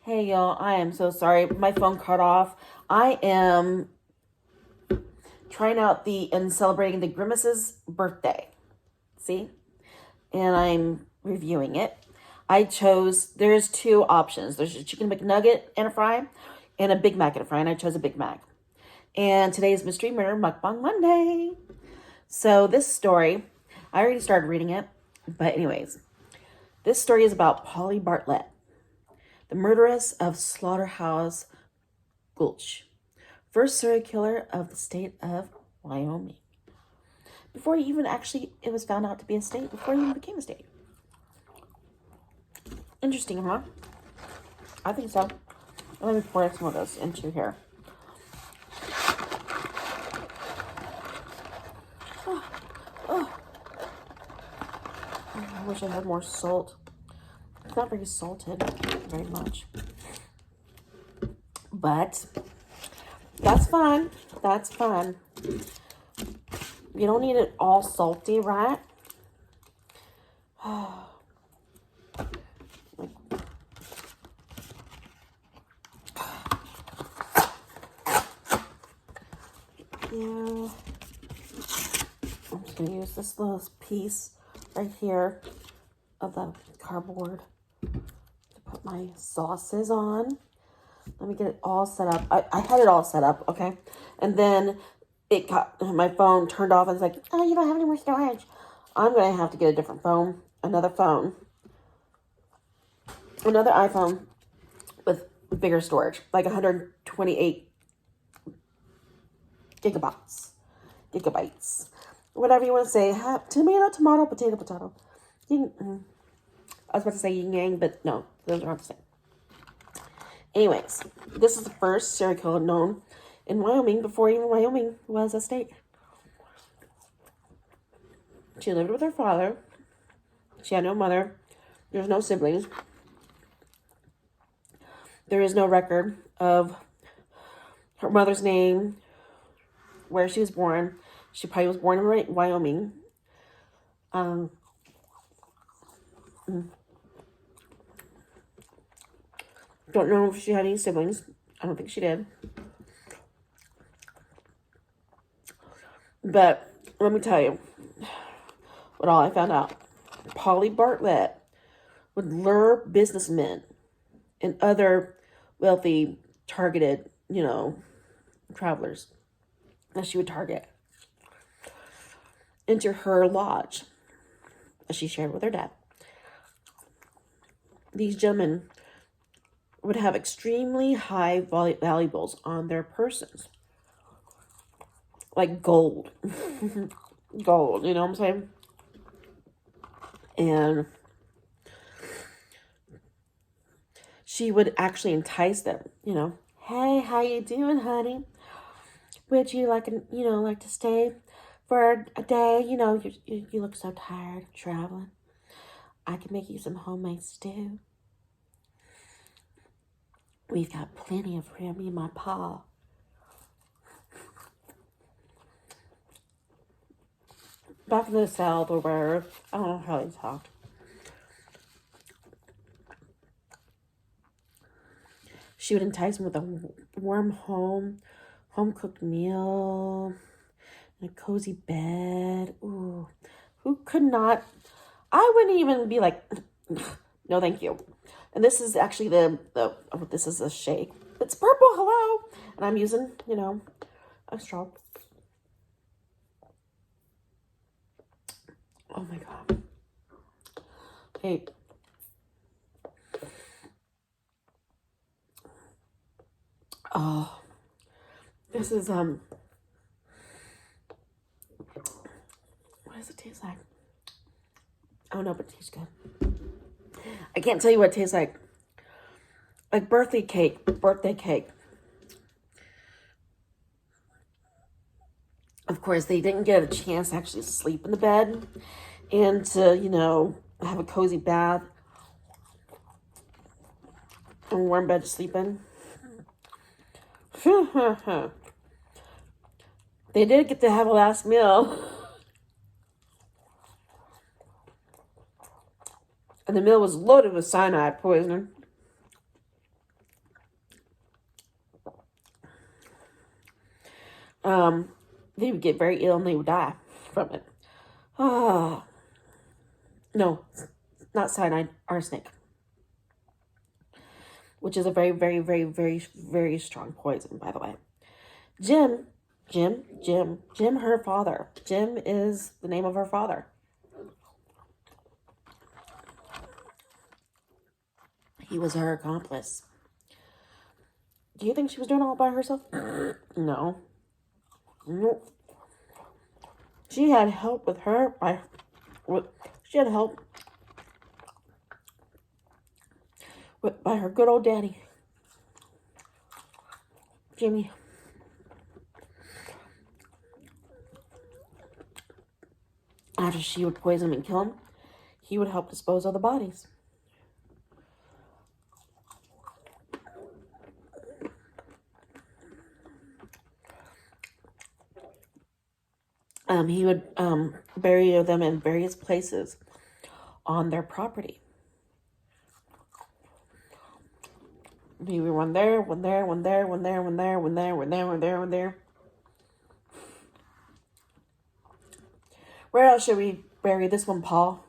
Hey y'all, I am so sorry. My phone cut off. I am trying out and celebrating the Grimace's birthday. See? And I'm reviewing it. There's two options. There's a chicken McNugget and a fry, and a Big Mac and a fry, and I chose a Big Mac. And today is Mystery Murder Mukbang Monday. So this story, I already started reading it, but anyways, this story is about Polly Bartlett, the murderess of Slaughterhouse Gulch, first serial killer of the state of Wyoming. Before it was found out to be a state, before it even became a state. Interesting, huh? I think so. Let me pour some of this into here. I wish I had more salt. It's not very salted, very much. But that's fine. That's fine. You don't need it all salty, right? Yeah. I'm just going to use this little piece right here of the cardboard to put my sauces on. Let me get it all set up. I had it all set up, okay? And then my phone turned off and it's like, oh, you don't have any more storage. I'm going to have to get a different phone, another iPhone with bigger storage, like 128 gigabytes, whatever you want to say. Tomato, potato. I was about to say yin yang, but no, those aren't the same. Anyways, this is the first serial killer known in Wyoming before even Wyoming was a state. She lived with her father. She had no mother. There's no siblings. There is no record of her mother's name, where she was born. She probably was born in Wyoming. Don't know if she had any siblings. I don't think she did. But let me tell you what all I found out. Polly Bartlett would lure businessmen and other wealthy targeted, travelers that she would target into her lodge that she shared with her dad. These gentlemen would have extremely high valuables on their persons. Like gold. Gold, you know what I'm saying? And she would actually entice them, Hey, how you doing, honey? Would you like to stay for a day? You look so tired of traveling. I can make you some homemade stew. We've got plenty of room, me and my pa. Back in the South or where, I don't know how they talked. She would entice him with a warm home-cooked meal, and a cozy bed. Ooh, who could not? I wouldn't even be like, no, thank you. And this is actually this is a shake. It's purple, hello. And I'm using, a straw. Oh my God. Hey. Oh, this is, what does it taste like? I don't know, but it tastes good. I can't tell you what it tastes like. Like birthday cake. Of course, they didn't get a chance to actually sleep in the bed and to, have a cozy bath and warm bed to sleep in. They did get to have a last meal. And the meal was loaded with cyanide poison. they would get very ill and they would die from it. Ah, no, not cyanide, arsenic, which is a very, very, very, very, very strong poison, by the way. Jim, her father. Jim is the name of her father. He was her accomplice. Do you think she was doing it all by herself? No. Nope. She had help with her she had help by her good old daddy, Jimmy. After she would poison him and kill him, he would help dispose of the bodies. He would bury them in various places on their property. He would one there, one there, one there, one there, one there, one there, one there, one there, one there. Where else should we bury this one, Paul?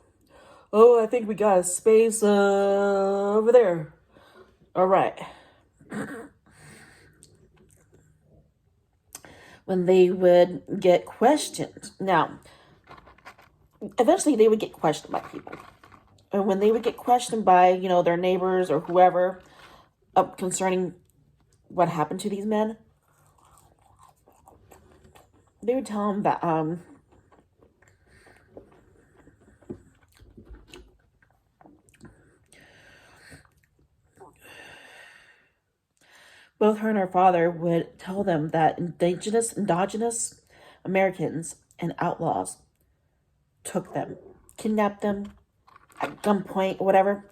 Oh, I think we got a space over there. All right. When they would get questioned. Now, eventually they would get questioned by people. And when they would get questioned by, their neighbors or whoever concerning what happened to these men, they would tell them that both her and her father would tell them that indigenous Americans and outlaws took them, kidnapped them at gunpoint or whatever.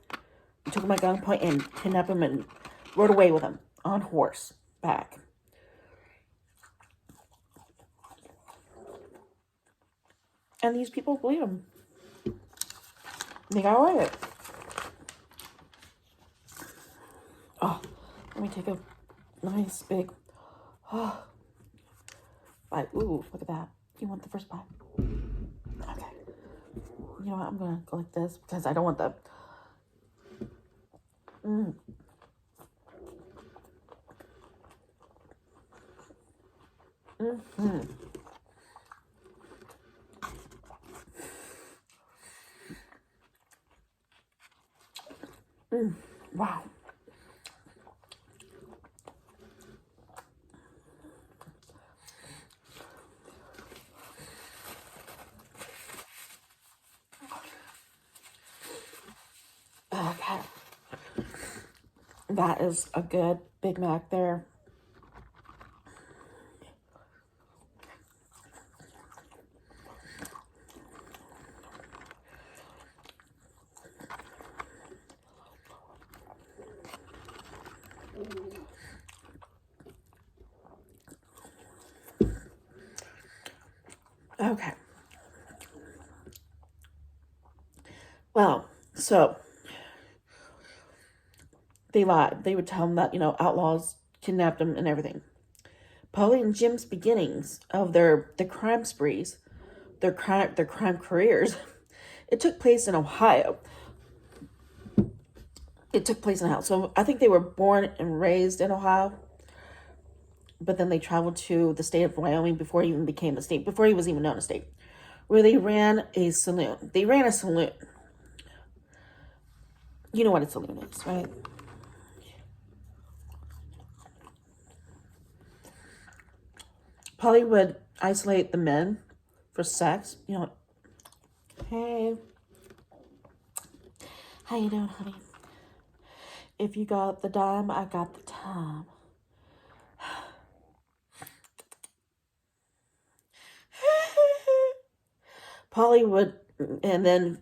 Took them at gunpoint and kidnapped them and rode away with them on horseback. And these people believe them. They got away with it. Oh, let me take a nice big bite. Ooh, look at that. You want the first bite? Okay. You know what? I'm going to go like this because I don't want the... Wow. Okay. That is a good Big Mac there. Okay. Well, so they lied. They would tell them that, outlaws kidnapped them and everything. Polly and Jim's beginnings of the crime sprees, their crime careers, it took place in Ohio. So I think they were born and raised in Ohio. But then they traveled to the state of Wyoming before he even became a state, before he was even known a state, where they ran a saloon. You know what a saloon is, right? Polly would isolate the men for sex. Hey, how you doing, honey? If you got the dime, I got the time. Polly would, and then,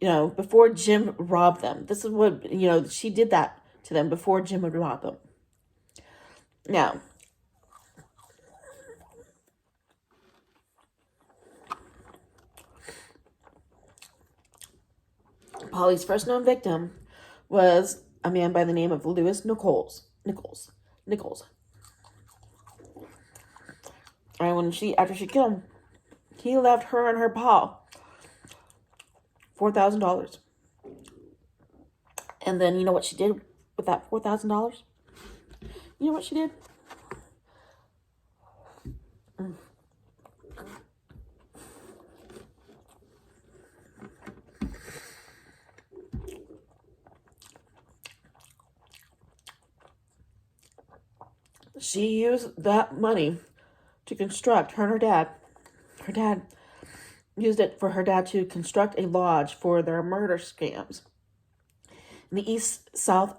before Jim robbed them, this is what, she did that to them before Jim would rob them. Now, Polly's first known victim was a man by the name of Lewis Nichols. And after she killed him, he left her and her pal $4,000. And then you know what she did with that $4,000? You know what she did? She used that money to construct her and her dad. Her dad used it for her dad to construct a lodge for their murder scams in the east-south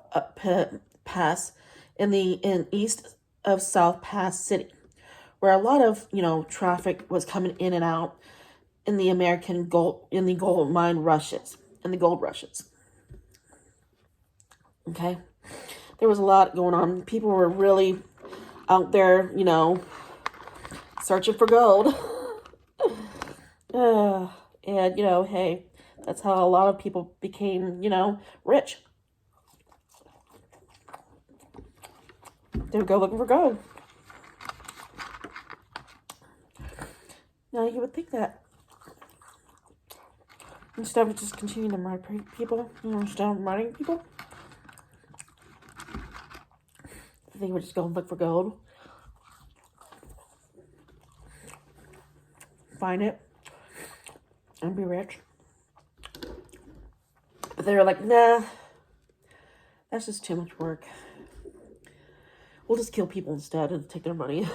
pass in east of South Pass City, where a lot of traffic was coming in and out in the gold rushes. Okay, there was a lot going on. People were really out there, searching for gold. And hey, that's how a lot of people became, rich. They would go looking for gold. Now you would think that instead of just continuing to murder people, instead of murdering people, they would just go and look for gold, find it, and be rich. But they were like, nah, that's just too much work. We'll just kill people instead and take their money.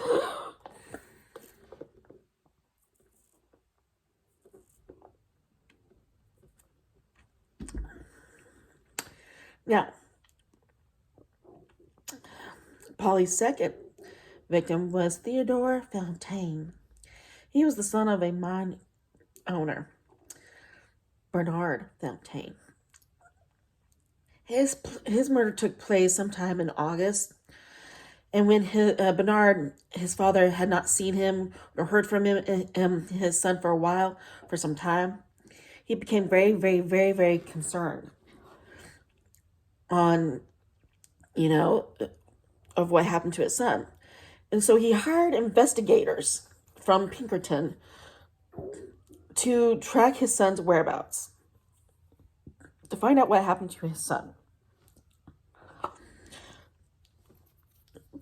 Now, Polly's second victim was Theodore Fontaine. He was the son of a mine owner, Bernard Fontaine. His murder took place sometime in August, and when Bernard, his father, had not seen him or heard from his son for some time, he became very, very, very, very concerned on, of what happened to his son. And so he hired investigators from Pinkerton to track his son's whereabouts, to find out what happened to his son.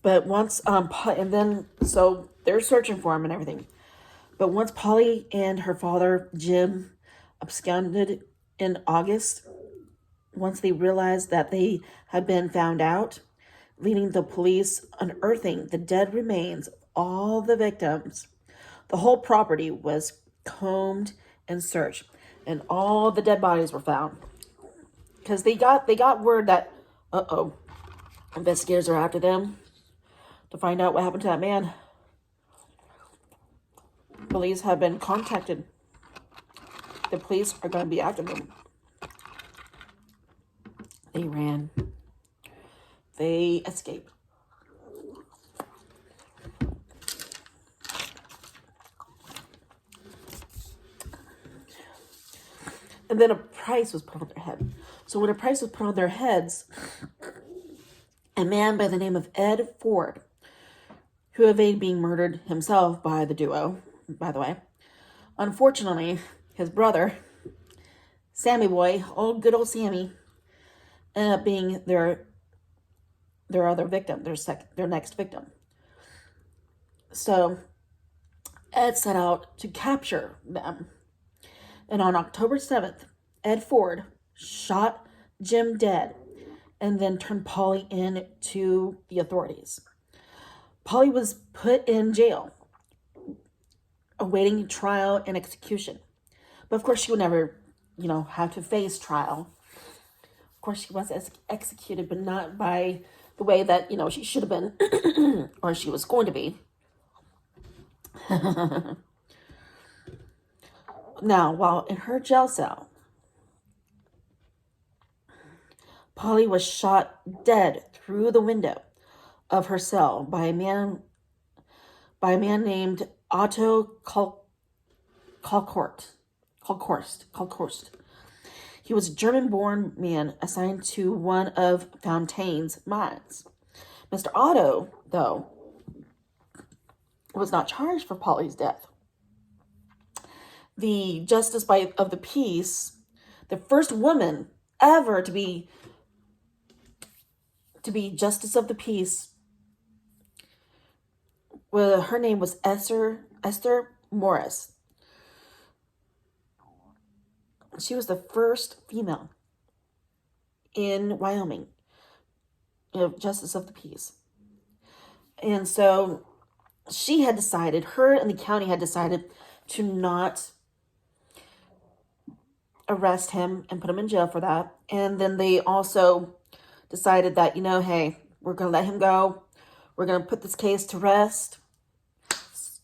But once, so they're searching for him and everything. But once Polly and her father, Jim, absconded in August, once they realized that they had been found out, leading the police unearthing the dead remains of all the victims, the whole property was combed and searched, and all the dead bodies were found. Because they got word that, investigators are after them to find out what happened to that man. Police have been contacted. The police are going to be after them. They ran. They escaped. And then a price was put on their head. So when a price was put on their heads, a man by the name of Ed Ford, who evaded being murdered himself by the duo, by the way. Unfortunately, his brother, Sammy Boy, good old Sammy, ended up being their other victim, their next victim. So Ed set out to capture them. And on October 7th, Ed Ford shot Jim dead and then turned Polly in to the authorities. Polly was put in jail, awaiting trial and execution. But of course, she would never, have to face trial. Of course, she was executed, but not by the way that, she should have been, or she was going to be. Now, while in her jail cell, Polly was shot dead through the window of her cell by a man named Otto Kalkhorst. He was a German-born man assigned to one of Fontaine's mines. Mr. Otto, though, was not charged for Polly's death. The justice of the peace, the first woman ever to be justice of the peace, well, her name was Esther Morris. She was the first female in Wyoming, justice of the peace. And so she had decided, her and the county had decided to not arrest him and put him in jail for that. And then they also decided that, hey, we're going to let him go. We're going to put this case to rest.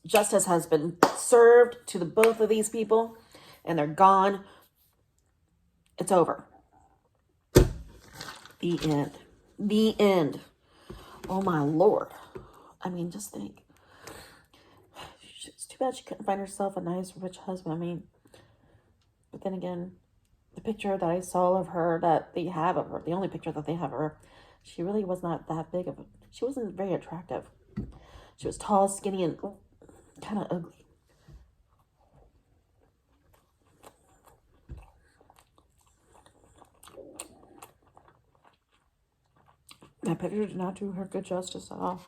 Justice has been served to the both of these people, and they're gone. It's over. The end. The end. Oh my Lord. I mean, just think. It's too bad she couldn't find herself a nice, rich husband. I mean, but then again, the picture that I saw of her, that they have of her, the only picture that they have of her, she really was not that big of a, she wasn't very attractive. She was tall, skinny, and kind of ugly. That picture did not do her good justice at all.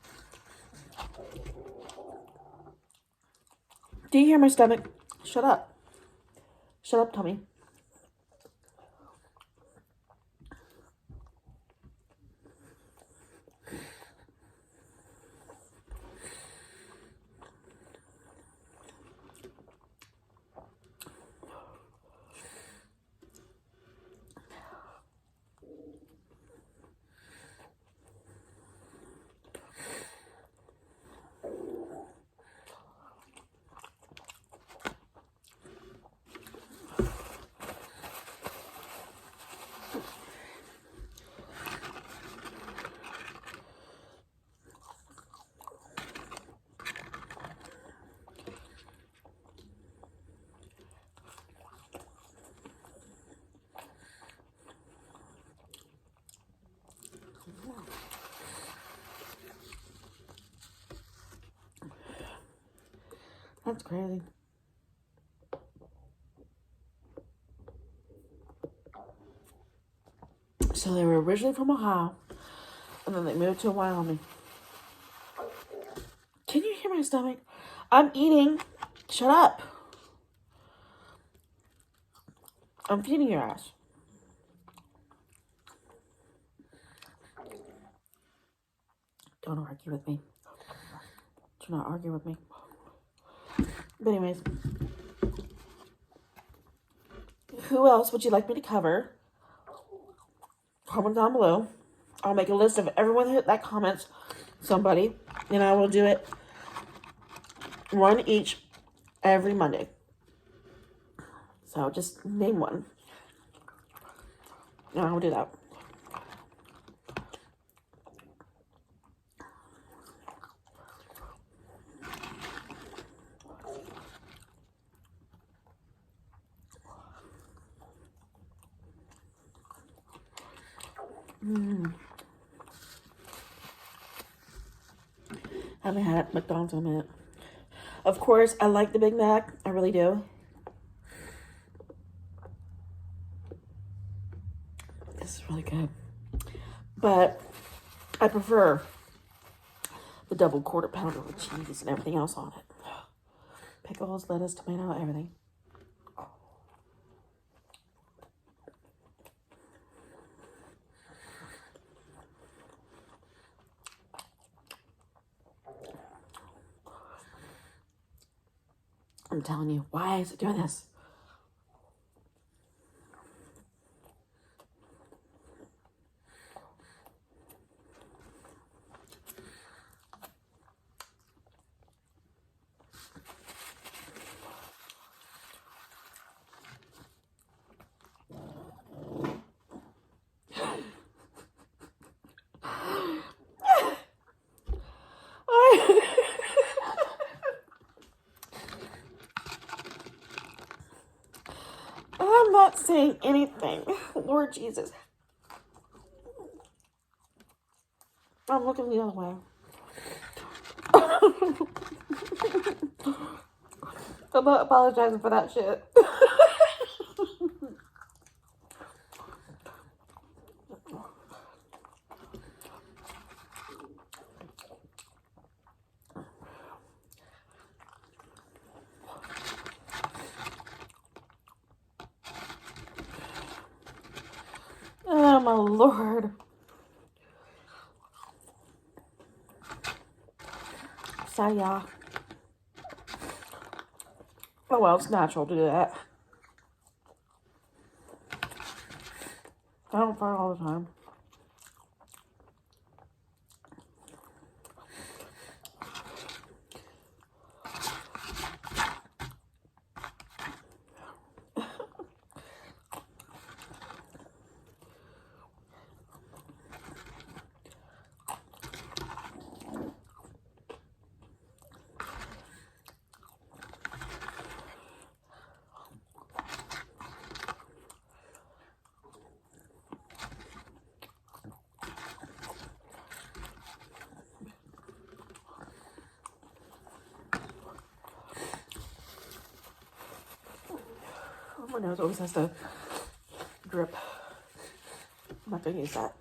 Do you hear my stomach? Shut up. Shut up, Tommy. That's crazy. So they were originally from Ohio, and then they moved to Wyoming. Can you hear my stomach? I'm eating. Shut up. I'm feeding your ass. Don't argue with me. Do not argue with me. But anyways, who else would you like me to cover? Comment down below. I'll make a list of everyone that comments somebody, and I will do it one each every Monday. So just name one, and I will do that. I haven't had McDonald's in a minute. Of course, I like the Big Mac. I really do. This is really good. But I prefer the double quarter pounder with cheese and everything else on it. Pickles, lettuce, tomato, everything. I'm telling you, why is it doing this? I'm not saying anything. Lord Jesus. I'm looking the other way. I'm not apologizing for that shit. Oh my lord. Sorry, y'all. Oh well, it's natural to do that. I don't fart all the time. My nose always has to drip. I'm not gonna use that.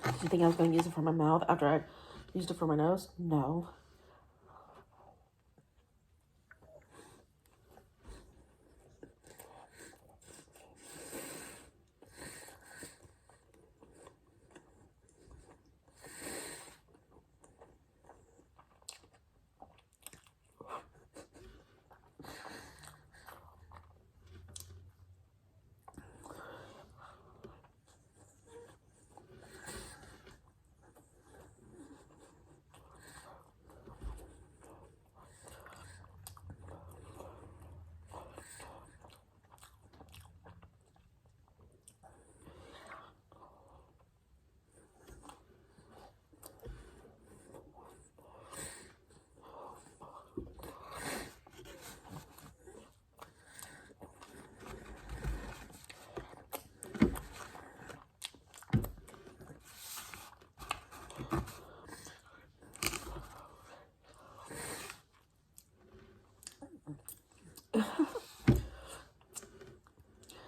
Do you think I was gonna use it for my mouth after I used it for my nose? No.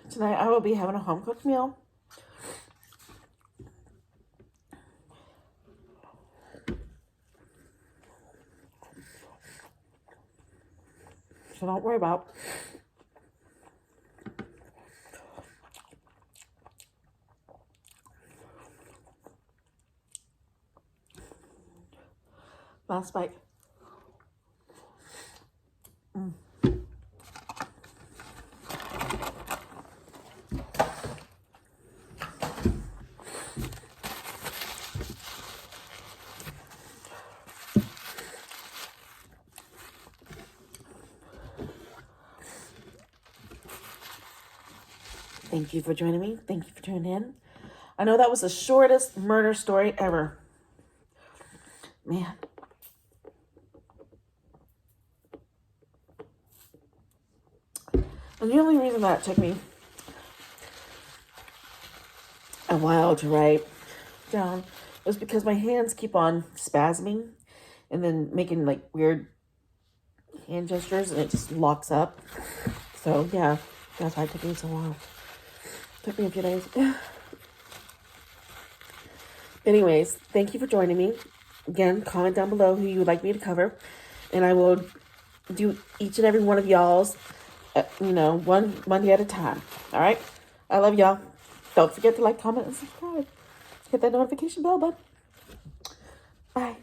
Tonight I will be having a home cooked meal. So don't worry about last bite. Thank you for joining me. Thank you for tuning in. I know that was the shortest murder story ever. Man. And the only reason that took me a while to write down was because my hands keep on spasming and then making like weird hand gestures and it just locks up. So yeah, that's why it took me so long. Took me a few days. Anyways, thank you for joining me. Again, comment down below who you would like me to cover. And I will do each and every one of y'all's, one Monday at a time. All right? I love y'all. Don't forget to like, comment, and subscribe. Hit that notification bell button. Bye.